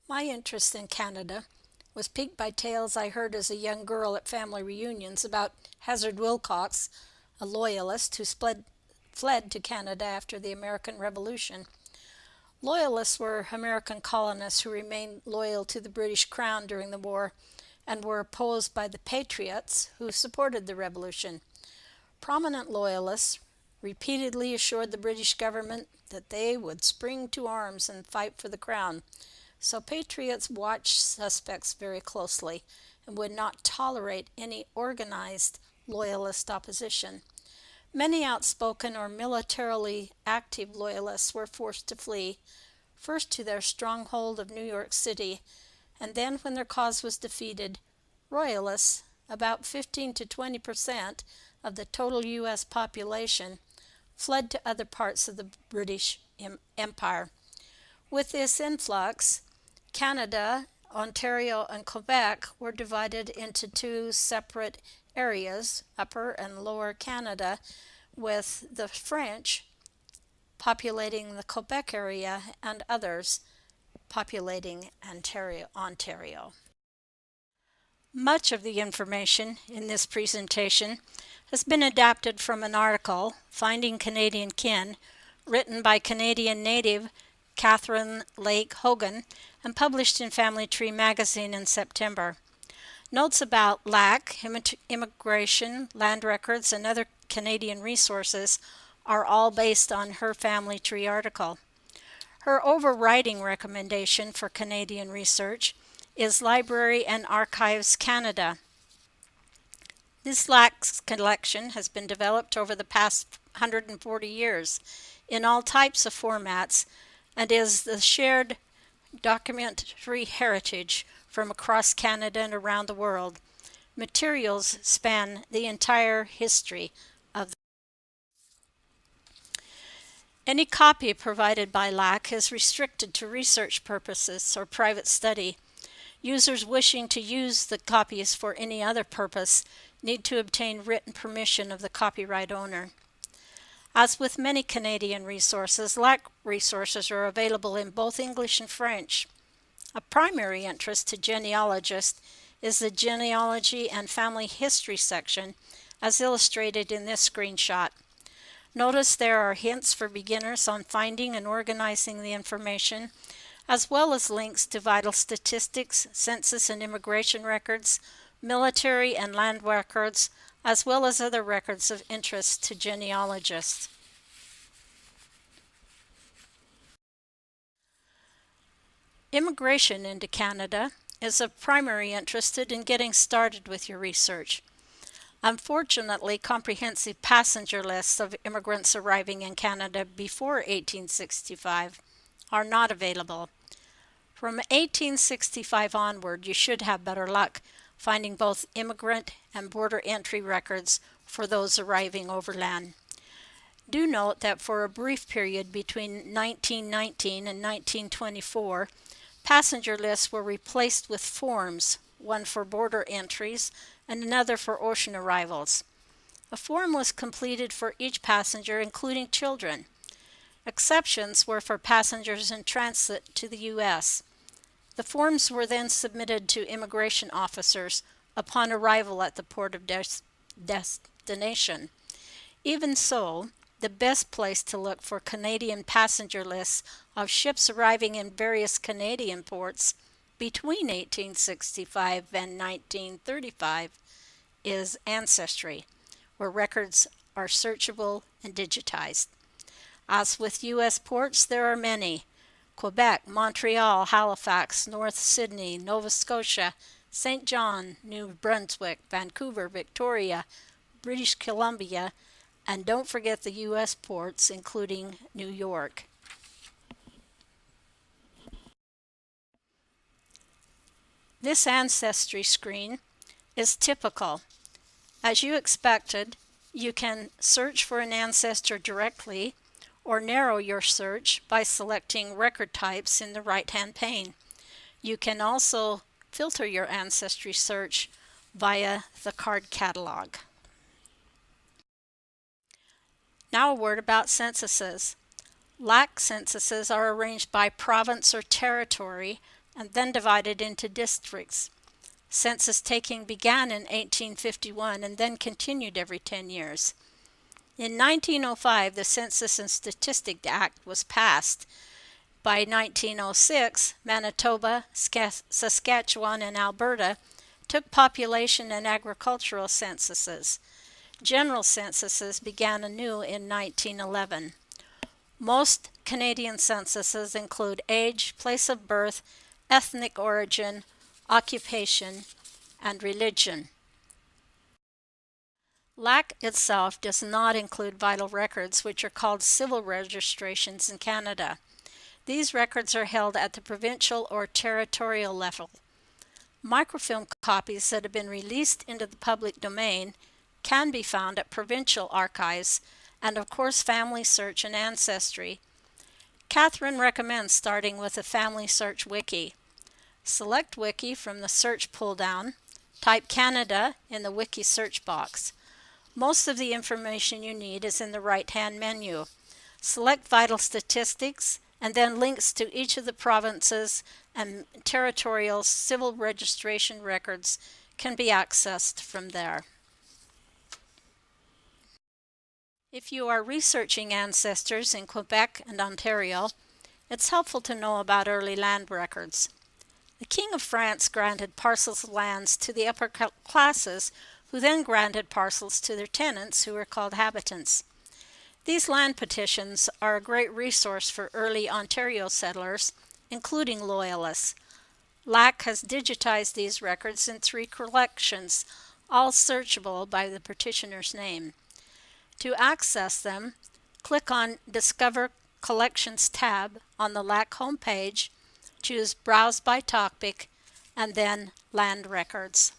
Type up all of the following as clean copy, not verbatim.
My interest in Canada was piqued by tales I heard as a young girl at family reunions about Hazard Wilcox, a loyalist who fled to Canada after the American Revolution. Loyalists were American colonists who remained loyal to the British Crown during the war and were opposed by the Patriots who supported the Revolution. Prominent loyalists repeatedly assured the British government that they would spring to arms and fight for the Crown. So patriots watched suspects very closely and would not tolerate any organized loyalist opposition. Many outspoken or militarily active loyalists were forced to flee, first to their stronghold of New York City, and then, when their cause was defeated, Royalists, about 15 to 20% of the total U.S. population, fled to other parts of the British Empire. With this influx, Canada, Ontario, and Quebec were divided into two separate areas, Upper and Lower Canada, with the French populating the Quebec area and others populating Ontario. Much of the information in this presentation has been adapted from an article, Finding Canadian Kin, written by Canadian native Catherine Lake Hogan and published in Family Tree magazine in September. Notes about LAC, immigration, land records, and other Canadian resources are all based on her Family Tree article. Her overriding recommendation for Canadian research is Library and Archives Canada. This LAC's collection has been developed over the past 140 years in all types of formats and is the shared documentary heritage from across Canada and around the world. Materials span the entire history of the Any copy provided by LAC is restricted to research purposes or private study. Users wishing to use the copies for any other purpose need to obtain written permission of the copyright owner. As with many Canadian resources, LAC resources are available in both English and French. A primary interest to genealogists is the genealogy and family history section, as illustrated in this screenshot. Notice there are hints for beginners on finding and organizing the information, as well as links to vital statistics, census and immigration records, military and land records, as well as other records of interest to genealogists. Immigration into Canada is of primary interest in getting started with your research. Unfortunately, comprehensive passenger lists of immigrants arriving in Canada before 1865 are not available. From 1865 onward, you should have better luck finding both immigrant and border entry records for those arriving overland. Do note that for a brief period between 1919 and 1924, passenger lists were replaced with forms, one for border entries and another for ocean arrivals. A form was completed for each passenger, including children. Exceptions were for passengers in transit to the U.S. The forms were then submitted to immigration officers upon arrival at the port of destination. Even so, the best place to look for Canadian passenger lists of ships arriving in various Canadian ports between 1865 and 1935 is Ancestry, where records are searchable and digitized. As with U.S. ports, there are many: Quebec, Montreal, Halifax, North Sydney, Nova Scotia, St. John, New Brunswick, Vancouver, Victoria, British Columbia, and don't forget the U.S. ports, including New York. This ancestry screen is typical. As you expected, you can search for an ancestor directly or narrow your search by selecting record types in the right-hand pane. You can also filter your ancestry search via the card catalog. Now a word about censuses. LAC censuses are arranged by province or territory and then divided into districts. Census taking began in 1851 and then continued every 10 years. In 1905, the Census and Statistics Act was passed. By 1906, Manitoba, Saskatchewan, and Alberta took population and agricultural censuses. General censuses began anew in 1911. Most Canadian censuses include age, place of birth, ethnic origin, occupation, and religion. LAC itself does not include vital records, which are called civil registrations in Canada. These records are held at the provincial or territorial level. Microfilm copies that have been released into the public domain can be found at provincial archives and, of course, Family Search and Ancestry. Catherine recommends starting with a Family Search Wiki. Select Wiki from the search pull-down. Type Canada in the Wiki search box. Most of the information you need is in the right-hand menu. Select Vital Statistics and then links to each of the provinces and territorial civil registration records can be accessed from there. If you are researching ancestors in Quebec and Ontario, it's helpful to know about early land records. The King of France granted parcels of lands to the upper classes, who then granted parcels to their tenants, who were called habitants. These land petitions are a great resource for early Ontario settlers, including Loyalists. LAC has digitized these records in 3 collections, all searchable by the petitioner's name. To access them, click on Discover Collections tab on the LAC homepage, choose Browse by Topic, and then Land Records.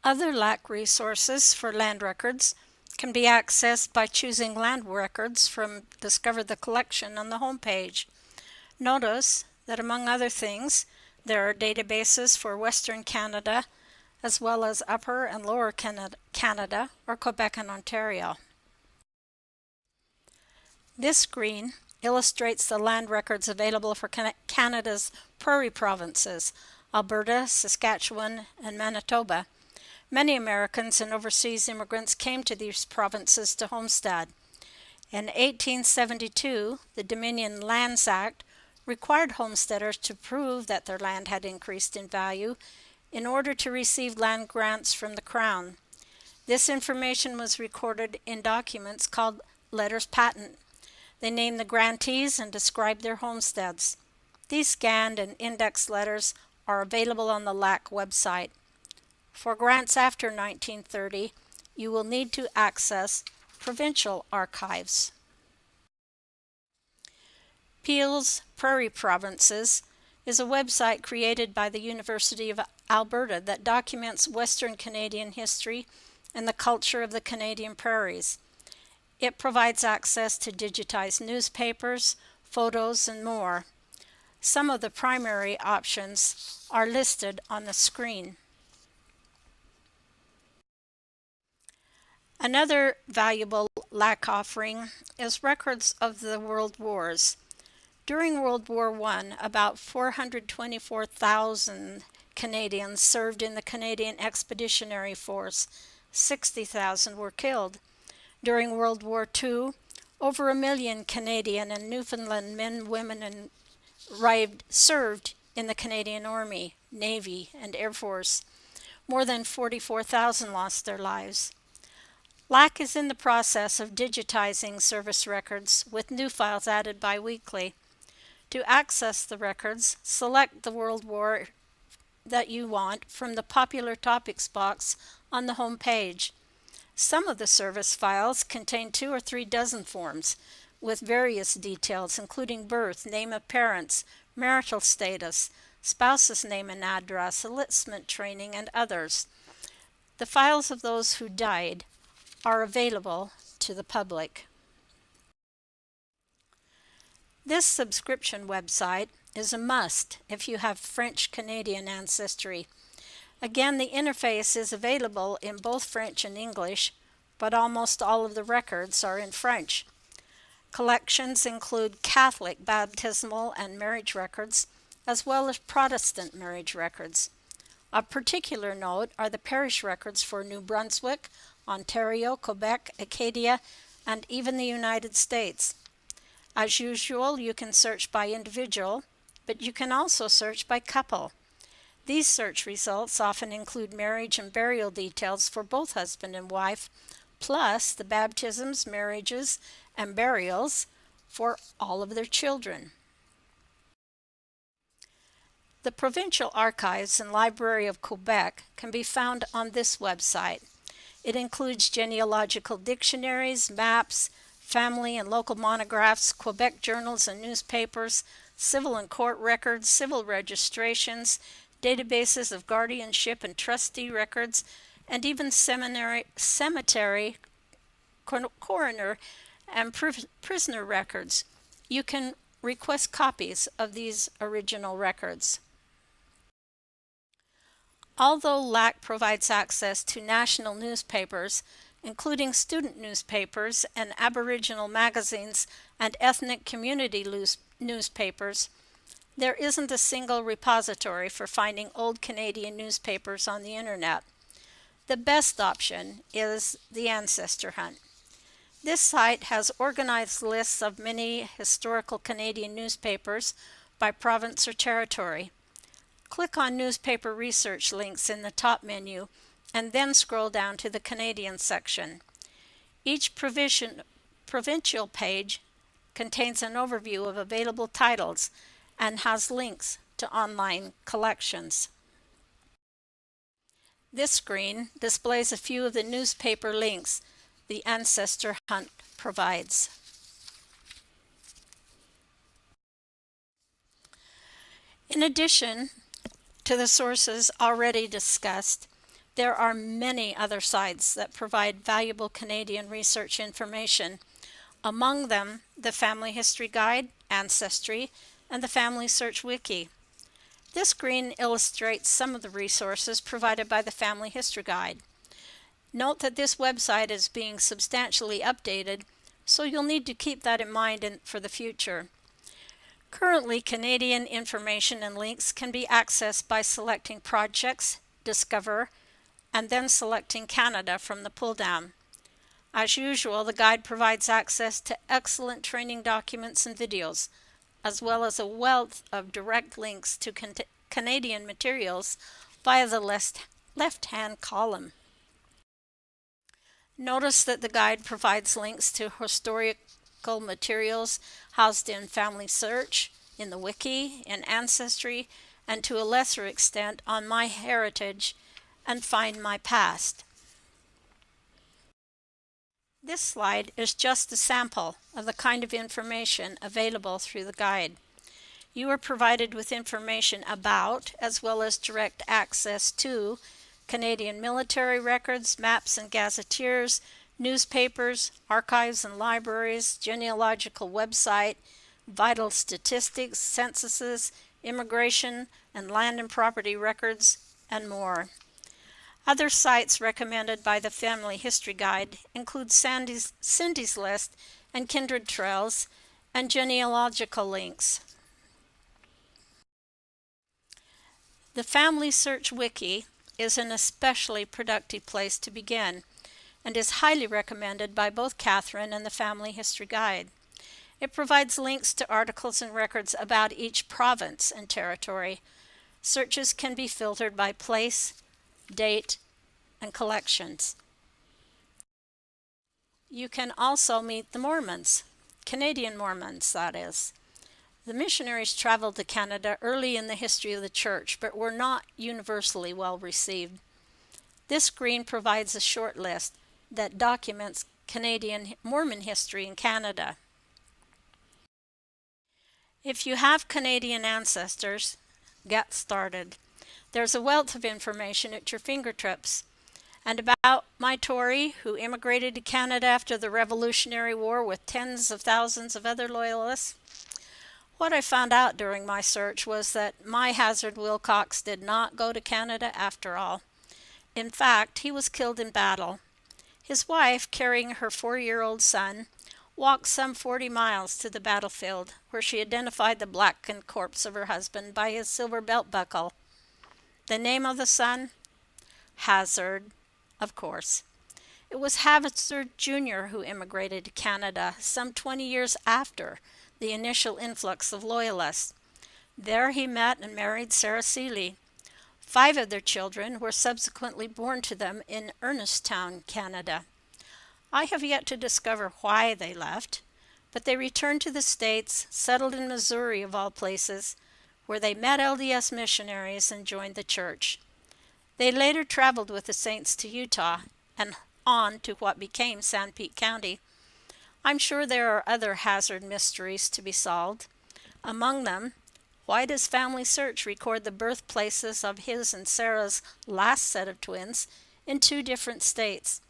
Other LAC resources for land records can be accessed by choosing Land Records from Discover the Collection on the homepage. Notice that among other things, there are databases for Western Canada, as well as Upper and Lower Canada, or Quebec and Ontario. This screen illustrates the land records available for Canada's prairie provinces, Alberta, Saskatchewan, and Manitoba. Many Americans and overseas immigrants came to these provinces to homestead. In 1872, the Dominion Lands Act required homesteaders to prove that their land had increased in value in order to receive land grants from the Crown. This information was recorded in documents called letters patent. They named the grantees and described their homesteads. These scanned and indexed letters are available on the LAC website. For grants after 1930, you will need to access provincial archives. Peel's Prairie Provinces is a website created by the University of Alberta that documents Western Canadian history and the culture of the Canadian prairies. It provides access to digitized newspapers, photos, and more. Some of the primary options are listed on the screen. Another valuable LAC offering is records of the World Wars. During World War I, about 424,000 Canadians served in the Canadian Expeditionary Force. 60,000 were killed. During World War II, over 1 million Canadian and Newfoundland men, women, and served in the Canadian Army, Navy, and Air Force. More than 44,000 lost their lives. LAC is in the process of digitizing service records with new files added bi-weekly. To access the records, select the World War that you want from the Popular Topics box on the home page. Some of the service files contain 2 or 3 dozen forms with various details, including birth, name of parents, marital status, spouse's name and address, enlistment training, and others. The files of those who died are available to the public. This subscription website is a must if you have French-Canadian ancestry. Again, the interface is available in both French and English, but almost all of the records are in French. Collections include Catholic baptismal and marriage records, as well as Protestant marriage records. Of particular note are the parish records for New Brunswick, Ontario, Quebec, Acadia, and even the United States. As usual, you can search by individual, but you can also search by couple. These search results often include marriage and burial details for both husband and wife, plus the baptisms, marriages, and burials for all of their children. The Provincial Archives and Library of Quebec can be found on this website. It includes genealogical dictionaries, maps, family and local monographs, Quebec journals and newspapers, civil and court records, civil registrations, databases of guardianship and trustee records, and even cemetery, coroner, and prisoner records. You can request copies of these original records. Although LAC provides access to national newspapers, including student newspapers and Aboriginal magazines and ethnic community newspapers, there isn't a single repository for finding old Canadian newspapers on the internet. The best option is the Ancestor Hunt. This site has organized lists of many historical Canadian newspapers by province or territory. Click on newspaper research links in the top menu and then scroll down to the Canadian section. Each provincial page contains an overview of available titles and has links to online collections. This screen displays a few of the newspaper links the Ancestor Hunt provides. In addition to the sources already discussed, there are many other sites that provide valuable Canadian research information, among them the Family History Guide, Ancestry, and the Family Search Wiki. This screen illustrates some of the resources provided by the Family History Guide. Note that this website is being substantially updated, so you'll need to keep that in mind for the future. Currently, Canadian information and links can be accessed by selecting Projects, Discover, and then selecting Canada from the pull-down. As usual, the guide provides access to excellent training documents and videos, as well as a wealth of direct links to Canadian materials via the left-hand column. Notice that the guide provides links to historical materials housed in Family Search, in the Wiki, in Ancestry, and to a lesser extent on My Heritage and Find My Past. This slide is just a sample of the kind of information available through the guide. You are provided with information about, as well as direct access to, Canadian military records, maps and gazetteers, newspapers, archives and libraries, genealogical website, vital statistics, censuses, immigration and land and property records, and more. Other sites recommended by the Family History Guide include Cindy's List and Kindred Trails and genealogical links. The Family Search Wiki is an especially productive place to begin and is highly recommended by both Catherine and the Family History Guide. It provides links to articles and records about each province and territory. Searches can be filtered by place, date, and collections. You can also meet the Mormons, Canadian Mormons, that is. The missionaries traveled to Canada early in the history of the church, but were not universally well received. This screen provides a short list that documents Canadian Mormon history in Canada. If you have Canadian ancestors, get started. There's a wealth of information at your fingertips. And about my Tory, who immigrated to Canada after the Revolutionary War with tens of thousands of other loyalists. What I found out during my search was that my Hazard Wilcox did not go to Canada after all. In fact, he was killed in battle. His wife, carrying her 4-year-old son, walked some 40 miles to the battlefield, where she identified the blackened corpse of her husband by his silver belt buckle. The name of the son? Hazard, of course. It was Hazard Jr. who immigrated to Canada some 20 years after the initial influx of Loyalists. There he met and married Sarah Seeley. 5 of their children were subsequently born to them in Ernestown, Canada. I have yet to discover why they left, but they returned to the States, settled in Missouri of all places, where they met LDS missionaries and joined the church. They later traveled with the saints to Utah and on to what became Sanpete County. I'm sure there are other Hazard mysteries to be solved. Among them, why does Family Search record the birthplaces of his and Sarah's last set of twins in 2 different states?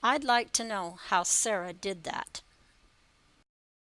I'd like to know how Sarah did that.